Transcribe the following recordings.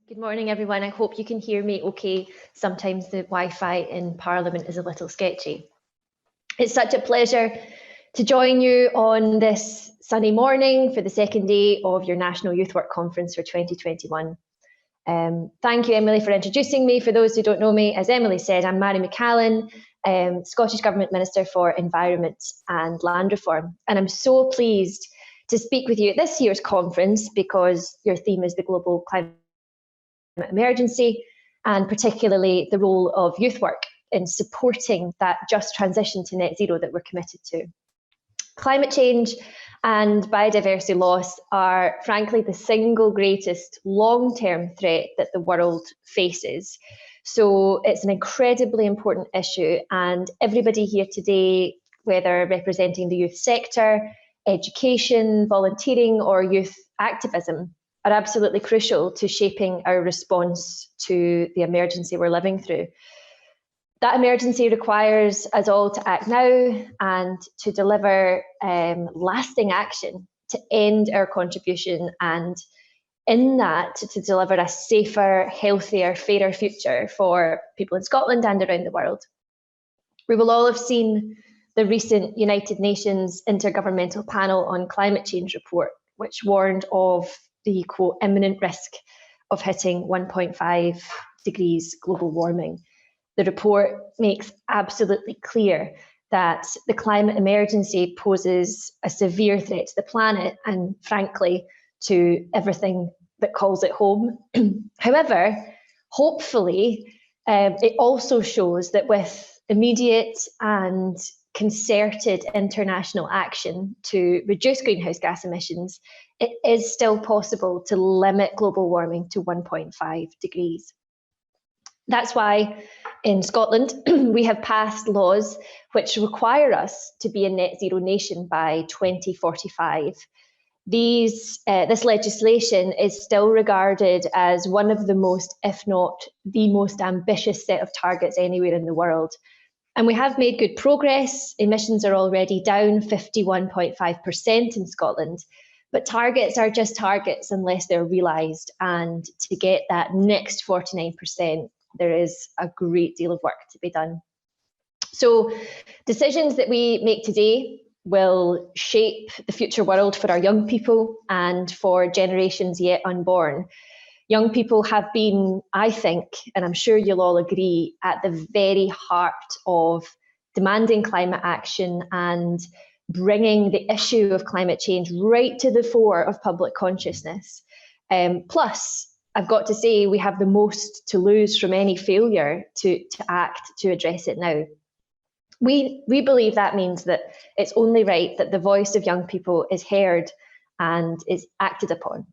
Good morning, everyone. I hope you can hear me okay. Sometimes the Wi-Fi in Parliament is a little sketchy. It's such a pleasure to join you on this sunny morning for the second day of your National Youth Work Conference for 2021. Thank you, Emily, for introducing me. For those who don't know me, as Emily said, I'm Mairi McAllan, Scottish Government Minister for Environment and Land Reform. And I'm so pleased to speak with you at this year's conference because your theme is the global climate emergency, and particularly the role of youth work in supporting that just transition to net zero that we're committed to. Climate change and biodiversity loss are frankly the single greatest long-term threat that the world faces. So it's an incredibly important issue, and everybody here today, whether representing the youth sector, education, volunteering or youth activism, are absolutely crucial to shaping our response to the emergency we're living through. That emergency requires us all to act now and to deliver lasting action to end our contribution, and in that to deliver a safer, healthier, fairer future for people in Scotland and around the world. We will all have seen the recent United Nations Intergovernmental Panel on Climate Change report, which warned of the, quote, imminent risk of hitting 1.5 degrees global warming. The report makes absolutely clear that the climate emergency poses a severe threat to the planet and, frankly, to everything that calls it home. However, hopefully, it also shows that with immediate and concerted international action to reduce greenhouse gas emissions, it is still possible to limit global warming to 1.5 degrees. That's why in Scotland, we have passed laws which require us to be a net zero nation by 2045. This legislation is still regarded as one of the most, if not the most ambitious set of targets anywhere in the world. And we have made good progress. Emissions are already down 51.5% in Scotland, but targets are just targets unless they're realised. And to get that next 49%, there is a great deal of work to be done. So decisions that we make today will shape the future world for our young people and for generations yet unborn. Young people have been, I think, and I'm sure you'll all agree, at the very heart of demanding climate action and bringing the issue of climate change right to the fore of public consciousness. Plus, I've got to say, we have the most to lose from any failure to act to address it now. We believe that means that it's only right that the voice of young people is heard and is acted upon.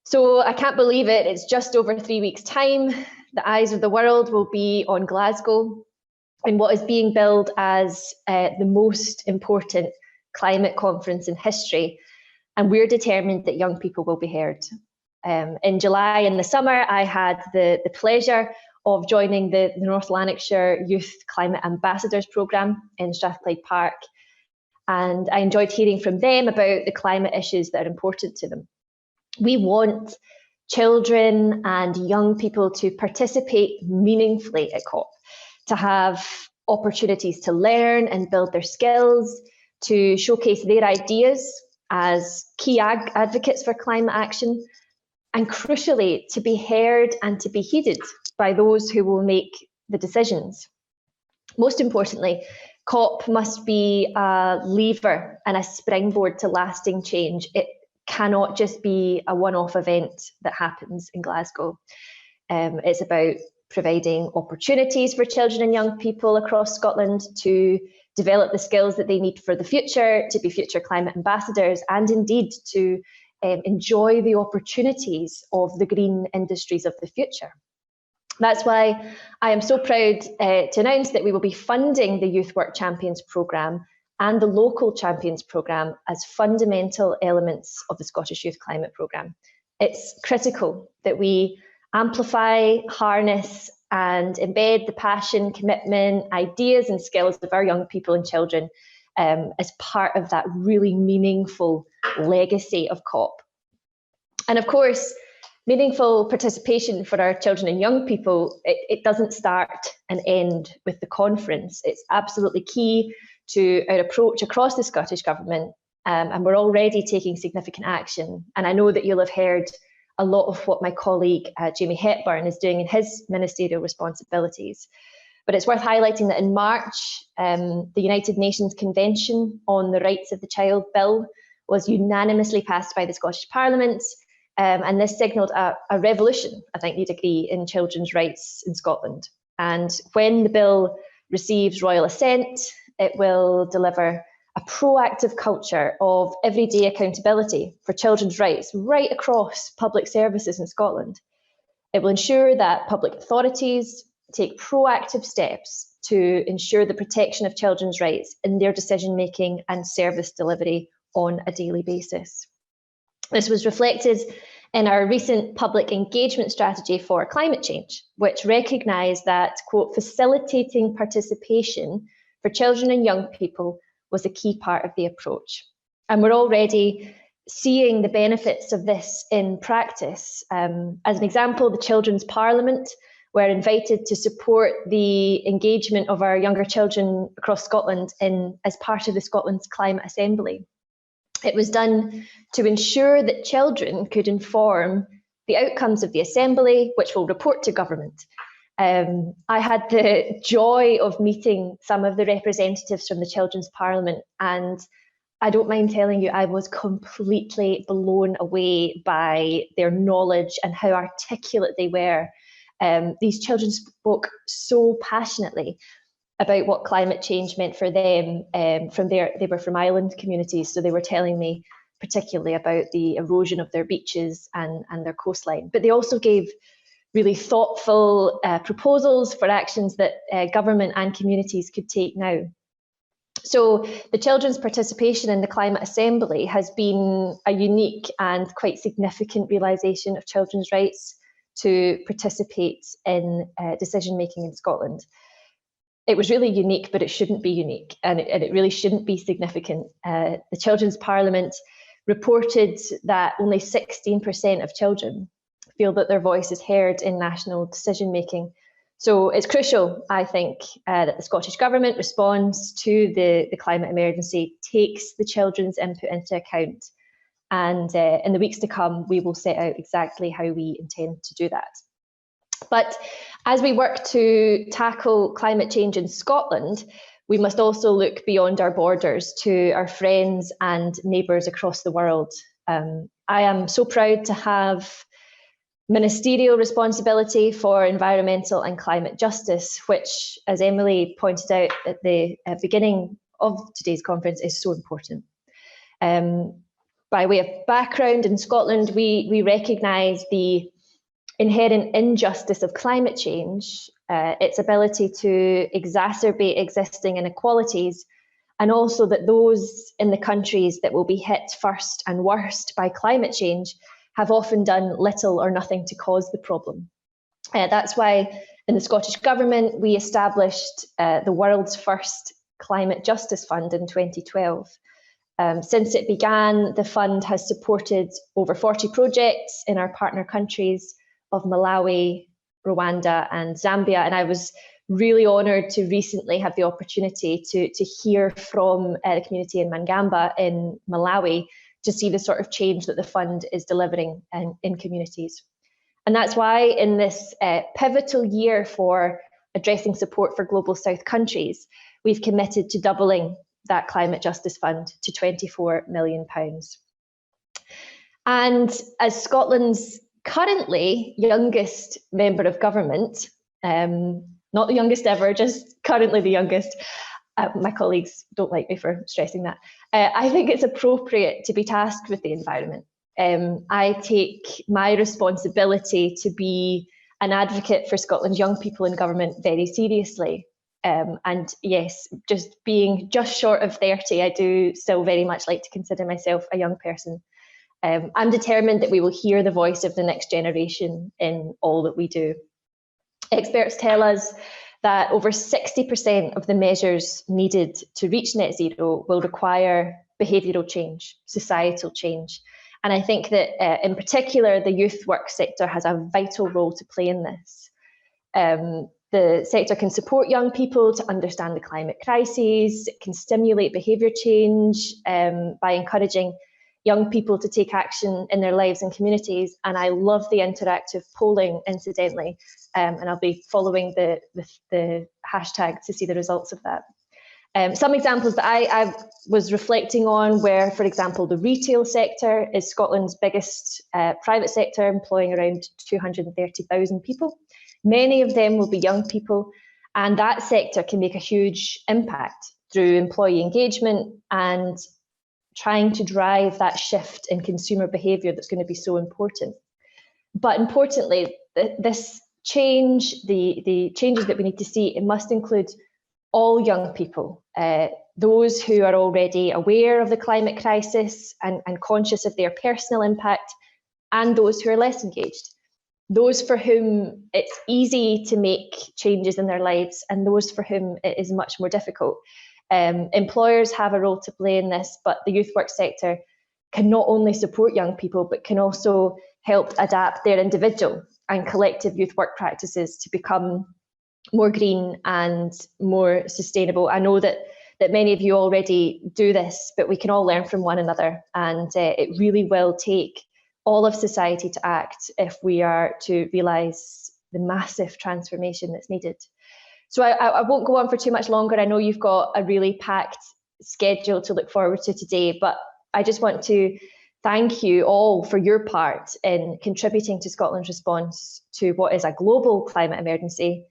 So I can't believe it. It's just over 3 weeks' time. The eyes of the world will be on Glasgow in what is being billed as the most important climate conference in history. And we're determined that young people will be heard. In July, in the summer, I had the pleasure of joining the North Lanarkshire Youth Climate Ambassadors Programme in Strathclyde Park. And I enjoyed hearing from them about the climate issues that are important to them. We want children and young people to participate meaningfully at COP, to have opportunities to learn and build their skills, to showcase their ideas as key advocates for climate action, and crucially, to be heard and to be heeded by those who will make the decisions. Most importantly, COP must be a lever and a springboard to lasting change. It cannot just be a one-off event that happens in Glasgow. It's about providing opportunities for children and young people across Scotland to develop the skills that they need for the future, to be future climate ambassadors, and indeed to enjoy the opportunities of the green industries of the future. That's why I am so proud to announce that we will be funding the Youth Work Champions programme and the Local Champions programme as fundamental elements of the Scottish Youth Climate Programme. It's critical that we amplify, harness and embed the passion, commitment, ideas and skills of our young people and children as part of that really meaningful legacy of COP. And of course, Meaningful participation for our children and young people, it doesn't start and end with the conference. It's absolutely key to our approach across the Scottish Government, and we're already taking significant action. And I know that you'll have heard a lot of what my colleague Jamie Hepburn is doing in his ministerial responsibilities. But it's worth highlighting that in March, the United Nations Convention on the Rights of the Child Bill was unanimously passed by the Scottish Parliament, and this signalled a revolution, I think you'd agree, in children's rights in Scotland. And when the bill receives royal assent, it will deliver a proactive culture of everyday accountability for children's rights right across public services in Scotland. It will ensure that public authorities take proactive steps to ensure the protection of children's rights in their decision-making and service delivery on a daily basis. This was reflected in our recent public engagement strategy for climate change, which recognised that, quote, facilitating participation for children and young people was a key part of the approach. And we're already seeing the benefits of this in practice. As an example, the Children's Parliament were invited to support the engagement of our younger children across Scotland as part of the Scotland's Climate Assembly. It was done to ensure that children could inform the outcomes of the Assembly, which will report to government. I had the joy of meeting some of the representatives from the Children's Parliament, and I don't mind telling you, I was completely blown away by their knowledge and how articulate they were. These children spoke so passionately about what climate change meant for them. They were from island communities, so they were telling me particularly about the erosion of their beaches and their coastline. But they also gave really thoughtful proposals for actions that government and communities could take now. So the children's participation in the Climate Assembly has been a unique and quite significant realisation of children's rights to participate in decision-making in Scotland. It was really unique, but it shouldn't be unique, and it really shouldn't be significant. The Children's Parliament reported that only 16% of children feel that their voice is heard in national decision-making. So it's crucial, I think, that the Scottish Government responds to the climate emergency, takes the children's input into account, and in the weeks to come, we will set out exactly how we intend to do that. But as we work to tackle climate change in Scotland, we must also look beyond our borders to our friends and neighbours across the world. I am so proud to have ministerial responsibility for environmental and climate justice, which, as Emily pointed out at the beginning of today's conference, is so important. By way of background, in Scotland, we recognise the inherent injustice of climate change, its ability to exacerbate existing inequalities, and also that those in the countries that will be hit first and worst by climate change have often done little or nothing to cause the problem. That's why in the Scottish Government, we established the world's first Climate Justice Fund in 2012. Since it began, the fund has supported over 40 projects in our partner countries of Malawi, Rwanda and Zambia. And I was really honoured to recently have the opportunity to hear from the community in Mangamba in Malawi to see the sort of change that the fund is delivering in communities. And that's why in this pivotal year for addressing support for Global South countries, we've committed to doubling that Climate Justice Fund to £24 million. And as Scotland's currently youngest member of government, not the youngest ever, just currently the youngest, my colleagues don't like me for stressing that, I think it's appropriate to be tasked with the environment. I take my responsibility to be an advocate for Scotland's young people in government very seriously. And yes, just being just short of 30, I do still very much like to consider myself a young person. I'm determined that we will hear the voice of the next generation in all that we do. Experts tell us that over 60% of the measures needed to reach net zero will require behavioural change, societal change. And I think that in particular, the youth work sector has a vital role to play in this. The sector can support young people to understand the climate crises. It can stimulate behaviour change by encouraging young people to take action in their lives and communities. And I love the interactive polling, incidentally, and I'll be following the hashtag to see the results of that. Some examples that I was reflecting on were, for example, the retail sector is Scotland's biggest private sector, employing around 230,000 people. Many of them will be young people, and that sector can make a huge impact through employee engagement and trying to drive that shift in consumer behaviour that's going to be so important. But importantly, this change, the changes that we need to see, it must include all young people, those who are already aware of the climate crisis and conscious of their personal impact, and those who are less engaged. Those for whom it's easy to make changes in their lives, and those for whom it is much more difficult. Employers have a role to play in this, but the youth work sector can not only support young people, but can also help adapt their individual and collective youth work practices to become more green and more sustainable. I know that many of you already do this, but we can all learn from one another, and it really will take all of society to act if we are to realise the massive transformation that's needed. So I won't go on for too much longer. I know you've got a really packed schedule to look forward to today, but I just want to thank you all for your part in contributing to Scotland's response to what is a global climate emergency.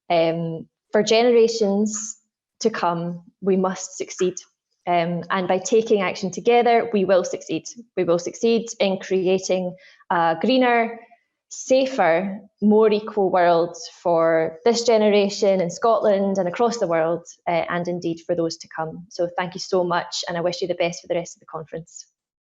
For generations to come, we must succeed. And by taking action together, we will succeed. We will succeed in creating a greener, safer, more equal world for this generation in Scotland and across the world, and indeed for those to come. So thank you so much, and I wish you the best for the rest of the conference.